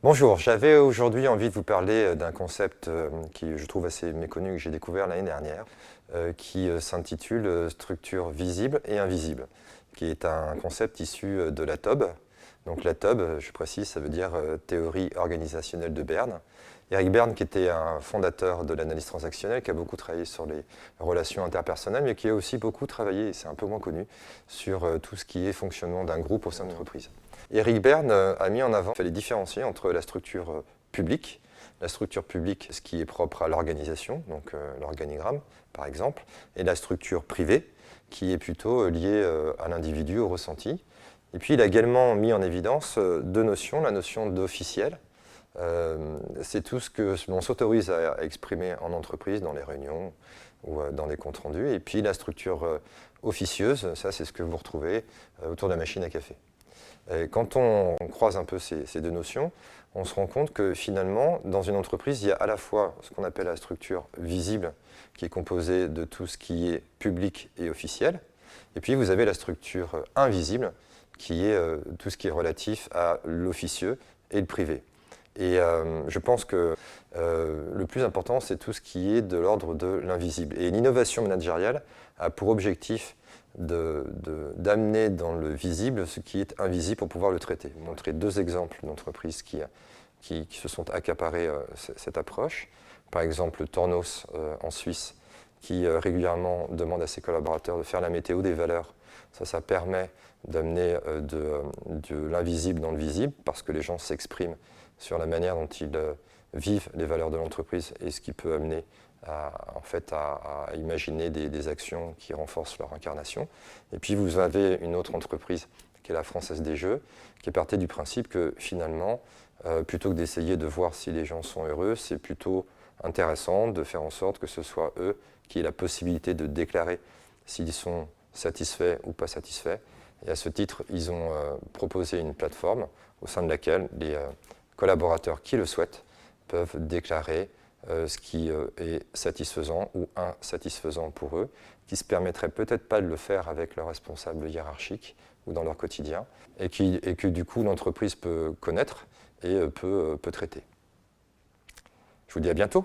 Bonjour, j'avais aujourd'hui envie de vous parler d'un concept qui je trouve assez méconnu, que j'ai découvert l'année dernière, qui s'intitule structure visible et invisible, qui est un concept issu de la TOB. Donc la TOB, je précise, ça veut dire théorie organisationnelle de Berne. Eric Berne, qui était un fondateur de l'analyse transactionnelle, qui a beaucoup travaillé sur les relations interpersonnelles, mais qui a aussi beaucoup travaillé, et c'est un peu moins connu, sur tout ce qui est fonctionnement d'un groupe au sein de l'entreprise. Eric Berne a mis en avant, il fallait différencier entre la structure publique, ce qui est propre à l'organisation, donc l'organigramme par exemple, et la structure privée, qui est plutôt liée à l'individu, au ressenti. Et puis il a également mis en évidence deux notions, la notion d'officiel. C'est tout ce que l'on s'autorise à exprimer en entreprise, dans les réunions ou dans les comptes rendus. Et puis la structure officieuse, ça c'est ce que vous retrouvez autour de la machine à café. Et quand on croise un peu ces deux notions, on se rend compte que finalement, dans une entreprise, il y a à la fois ce qu'on appelle la structure visible, qui est composée de tout ce qui est public et officiel, et puis vous avez la structure invisible, qui est tout ce qui est relatif à l'officieux et le privé. Et je pense que le plus important, c'est tout ce qui est de l'ordre de l'invisible. Et l'innovation managériale a pour objectif d'amener dans le visible ce qui est invisible pour pouvoir le traiter. Je vais vous montrer deux exemples d'entreprises qui se sont accaparées cette approche. Par exemple, Tornos en Suisse, qui régulièrement demande à ses collaborateurs de faire la météo des valeurs. Ça permet d'amener de l'invisible dans le visible, parce que les gens s'expriment sur la manière dont ils vivent les valeurs de l'entreprise et ce qui peut amener à imaginer des actions qui renforcent leur incarnation. Et puis vous avez une autre entreprise qui est la Française des Jeux, qui est partie du principe que finalement, plutôt que d'essayer de voir si les gens sont heureux, c'est plutôt intéressant de faire en sorte que ce soit eux qui aient la possibilité de déclarer s'ils sont satisfaits ou pas satisfaits. Et à ce titre, ils ont proposé une plateforme au sein de laquelle les collaborateurs qui le souhaitent peuvent déclarer ce qui est satisfaisant ou insatisfaisant pour eux, qui ne se permettraient peut-être pas de le faire avec leur responsable hiérarchique ou dans leur quotidien, et que du coup l'entreprise peut connaître et peut traiter. Je vous dis à bientôt.